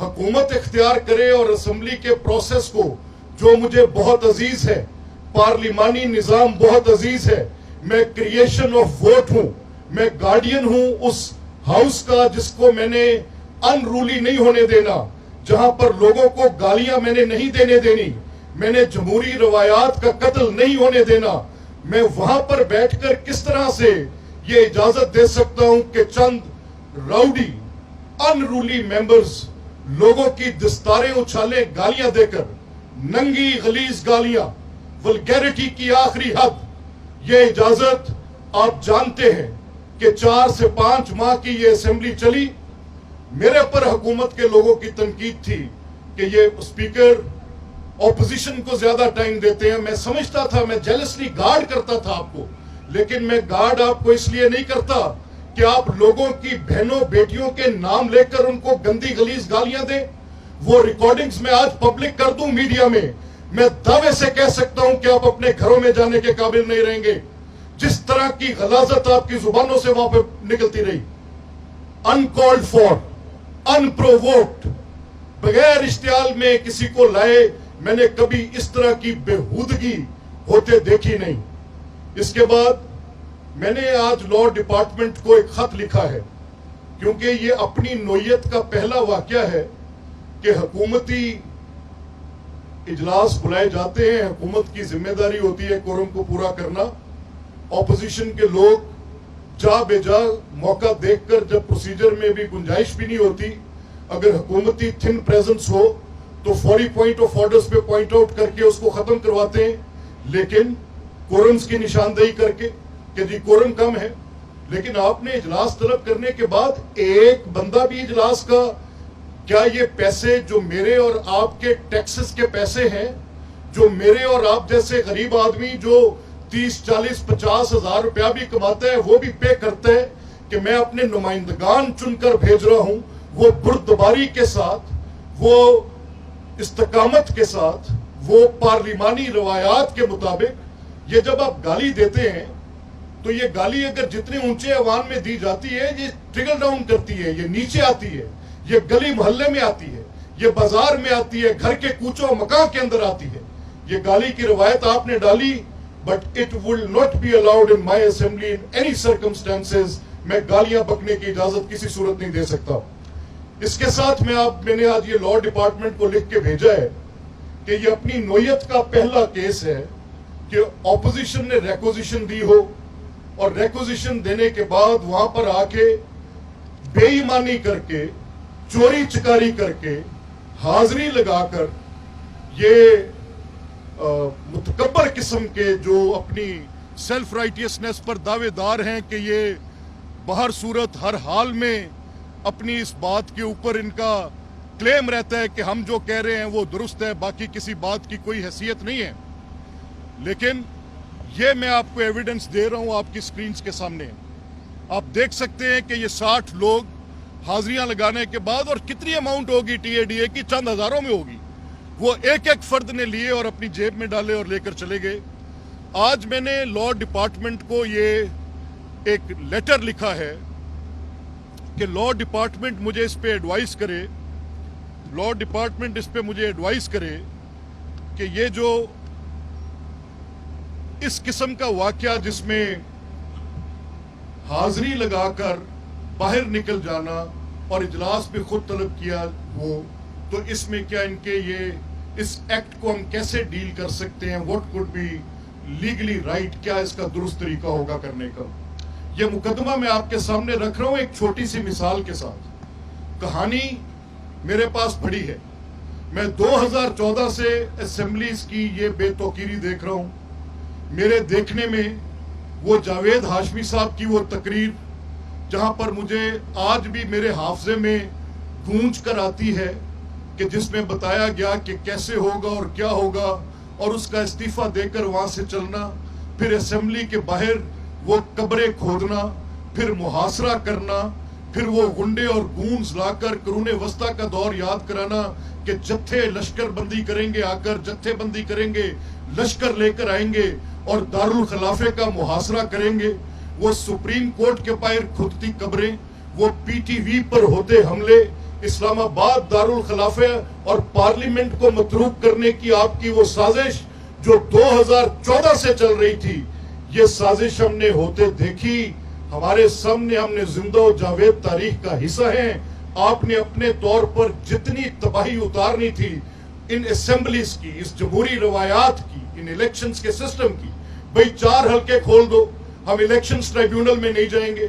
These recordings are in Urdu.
حکومت اختیار کرے اور اسمبلی کے پروسیس کو جو مجھے بہت عزیز ہے, پارلیمانی نظام بہت عزیز ہے, میں کریشن آف ووٹ ہوں, میں گارڈین ہوں اس ہاؤس کا جس کو میں نے ان رولی نہیں ہونے دینا, جہاں پر لوگوں کو گالیاں میں نے نہیں دینے دینی, میں نے جمہوری روایات کا قتل نہیں ہونے دینا. میں وہاں پر بیٹھ کر کس طرح سے یہ اجازت دے سکتا ہوں کہ چند راؤڈی ان رولی ممبرز لوگوں کی دستاریں اچھالیں گالیاں دے کر, ننگی غلیظ گالیاں, ولگیرٹی کی آخری حد. یہ اجازت آپ جانتے ہیں کہ 4 سے 5 ماہ کی یہ اسمبلی چلی. میرے پر حکومت کے لوگوں کی تنقید تھی کہ یہ اسپیکر اپوزیشن کو زیادہ ٹائم دیتے ہیں. میں سمجھتا تھا, میں جیلسلی گارڈ کرتا تھا آپ کو, لیکن میں گارڈ آپ کو اس لیے نہیں کرتا کہ آپ لوگوں کی بہنوں بیٹیوں کے نام لے کر ان کو گندی غلیظ گالیاں دیں. وہ ریکارڈنگز میں آج پبلک کر دوں میڈیا میں دعوے سے کہہ سکتا ہوں کہ آپ اپنے گھروں میں جانے کے قابل نہیں رہیں گے. جس طرح کی غلاظت آپ کی زبانوں سے وہاں پہ نکلتی رہی, uncalled for, unprovoked, بغیر اشتعال میں کسی کو لائے, میں نے کبھی اس طرح کی بےہودگی ہوتے دیکھی نہیں. اس کے بعد میں نے آج لاء ڈپارٹمنٹ کو ایک خط لکھا ہے, کیونکہ یہ اپنی نوعیت کا پہلا واقعہ ہے کہ حکومتی اجلاس بلائے جاتے ہیں, حکومت کی ذمہ داری ہوتی ہے کورم کو پورا کرنا. اپوزیشن کے لوگ جا بے جا موقع دیکھ کر, جب پروسیجر میں بھی گنجائش بھی نہیں ہوتی, اگر حکومتی تھن پریزنس ہو تو فوری پوائنٹ آف آرڈرز پہ پوائنٹ آؤٹ کر کے اس کو ختم کرواتے ہیں, لیکن کورمز کی نشاندہی کر کے کہ جی کورم کم ہے. لیکن آپ نے اجلاس طلب کرنے کے بعد ایک بندہ بھی اجلاس کا, کیا یہ پیسے جو میرے اور آپ کے ٹیکسز کے پیسے ہیں, جو میرے اور آپ جیسے غریب آدمی جو 30, 40, 50 ہزار روپیہ بھی کماتا ہے وہ بھی پے کرتا ہے کہ میں اپنے نمائندگان چن کر بھیج رہا ہوں, وہ بردباری کے ساتھ, وہ استقامت کے ساتھ, وہ پارلیمانی روایات کے مطابق. یہ جب آپ گالی دیتے ہیں تو یہ گالی اگر جتنے اونچے ایوان میں دی جاتی ہے یہ ٹرکل ڈاؤن کرتی ہے, یہ نیچے آتی ہے, یہ گلی محلے میں آتی ہے, یہ بازار میں آتی ہے, گھر کے کوچوں مکان کے اندر آتی ہے. یہ گالی کی روایت آپ نے ڈالی, but it will not be allowed in my assembly in any circumstances. میں گالیاں بکنے کی اجازت کسی صورت نہیں دے سکتا. اس کے ساتھ میں نے آج یہ لاء ڈپارٹمنٹ کو لکھ کے بھیجا ہے کہ یہ اپنی نوعیت کا پہلا کیس ہے کہ اپوزیشن نے ریکوزیشن دی ہو, اور ریکوزیشن دینے کے بعد وہاں پر آ کے بے ایمانی کر کے, چوری چکاری کر کے, حاضری لگا کر, یہ متکبر قسم کے جو اپنی سیلف رائٹیسنس پر دعوے دار ہیں کہ یہ بہر صورت ہر حال میں اپنی اس بات کے اوپر ان کا کلیم رہتا ہے کہ ہم جو کہہ رہے ہیں وہ درست ہے, باقی کسی بات کی کوئی حیثیت نہیں ہے. لیکن یہ میں آپ کو ایویڈنس دے رہا ہوں آپ کی سکرینز کے سامنے. آپ دیکھ سکتے ہیں کہ یہ 60 لوگ حاضریاں لگانے کے بعد, اور کتنی اماؤنٹ ہوگی ٹی اے ڈی اے کی, چند ہزاروں میں ہوگی, وہ ایک ایک فرد نے لیے اور اپنی جیب میں ڈالے اور لے کر چلے گئے. آج میں نے لاء ڈپارٹمنٹ کو یہ ایک لیٹر لکھا ہے کہ لاء ڈپارٹمنٹ مجھے اس پہ ایڈوائز کرے, لاء ڈپارٹمنٹ اس پہ مجھے ایڈوائز کرے کہ یہ جو اس قسم کا واقعہ جس میں حاضری لگا کر باہر نکل جانا اور اجلاس پہ خود طلب کیا ہو, تو اس میں کیا ان کے یہ اس ایکٹ کو ہم کیسے ڈیل کر سکتے ہیں, what could be legally right, کیا اس کا درست طریقہ ہوگا کرنے کا. یہ مقدمہ میں آپ کے سامنے رکھ رہا ہوں ایک چھوٹی سی مثال کے ساتھ. کہانی میرے پاس پڑی ہے, میں 2014 سے اسمبلیز کی یہ بے توقیری دیکھ رہا ہوں. میرے دیکھنے میں وہ جاوید ہاشمی صاحب کی وہ تقریر جہاں پر مجھے آج بھی میرے حافظے میں گونج کر آتی ہے کہ جس میں بتایا گیا کہ کیسے ہوگا اور کیا ہوگا, اور اس کا استعفیٰ دے کر وہاں سے چلنا, پھر اسمبلی کے باہر وہ قبریں کھودنا, پھر محاصرہ کرنا, پھر وہ گنڈے اور گونز لا کر قرون وسطیٰ کا دور یاد کرانا کہ جتھے لشکر بندی کریں گے, آ کر جتھے بندی کریں گے, لشکر لے کر آئیں گے اور دارالخلافے کا محاصرہ کریں گے. وہ سپریم کورٹ کے باہر کھدتی قبریں, وہ پی ٹی وی پر ہوتے حملے, اسلام آباد دارل خلافہ اور پارلیمنٹ کو متروک کرنے کی آپ کی وہ سازش جو 2014 سے چل رہی تھی، یہ سازش ہم نے ہوتے دیکھی، ہمارے سامنے، ہم نے زندہ و جاوید تاریخ کا حصہ ہیں۔ آپ نے اپنے طور پر جتنی تباہی اتارنی تھی ان اسمبلیز کی، اس جمہوری روایات کی، ان الیکشنز کے سسٹم کی، بھئی 4 حلقے کھول دو، ہم الیکشنز ٹرائیبیونل میں نہیں جائیں گے۔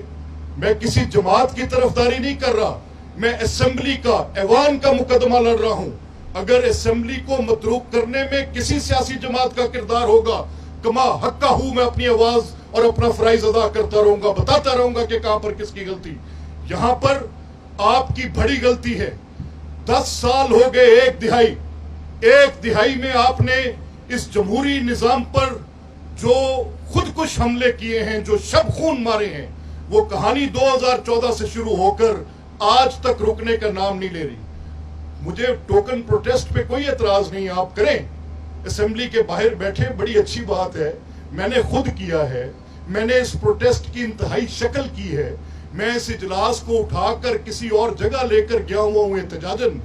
میں کسی جماعت کی طرفداری نہیں کر رہا، میں اسمبلی کا، ایوان کا مقدمہ لڑ رہا ہوں۔ اگر اسمبلی کو متروک کرنے میں کسی سیاسی جماعت کا کردار ہوگا، کما حقہ ہوں، میں اپنی آواز اور اپنا فرائض ادا کرتا رہوں گا، بتاتا رہوں گا کہ کہاں پر کس کی غلطی۔ یہاں پر آپ کی بڑی غلطی ہے۔ 10 سال ہو گئے، ایک دہائی میں آپ نے اس جمہوری نظام پر جو خودکش حملے کیے ہیں، جو شب خون مارے ہیں، وہ کہانی 2014 سے شروع ہو کر آج تک رکنے کا نام نہیں لے رہی۔ مجھے ٹوکن پروٹیسٹ پہ کوئی اعتراض نہیں، آپ کریں، اسمبلی کے باہر بیٹھے، بڑی اچھی بات ہے، میں نے خود کیا ہے، میں نے اس پروٹیسٹ کی انتہائی شکل کی ہے، میں اس اجلاس کو اٹھا کر کسی اور جگہ لے کر گیا ہوا ہوں احتجاجن،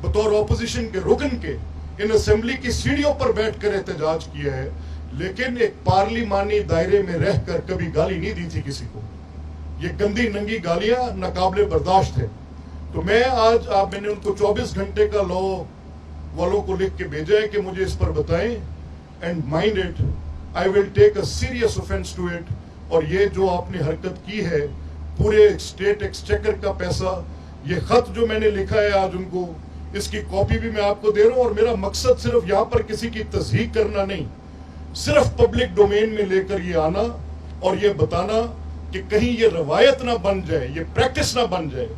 بطور اپوزیشن کے رکن کے ان اسمبلی کی سیڑھیوں پر بیٹھ کر احتجاج کیا ہے، لیکن ایک پارلیمانی دائرے میں رہ کر کبھی گالی نہیں دی تھی کسی کو۔ یہ گندی ننگی گالیاں ناقابل برداشت ہے۔ تو میں نے ان کو 24 گھنٹے کا لا والوں کو لکھ کے بھیجا ہے کہ مجھے اس پر بتائیں، and mind it, I will take a serious offence to it. اور یہ جو آپ نے حرکت کی ہے، پورے اسٹیٹ ایکسچیکر کا پیسہ، یہ خط جو میں نے لکھا ہے آج ان کو، اس کی کاپی بھی میں آپ کو دے رہا ہوں، اور میرا مقصد صرف یہاں پر کسی کی تصحیح کرنا نہیں، صرف پبلک ڈومین میں لے کر یہ آنا اور یہ بتانا کہ کہیں یہ روایت نہ بن جائے، یہ پریکٹس نہ بن جائے۔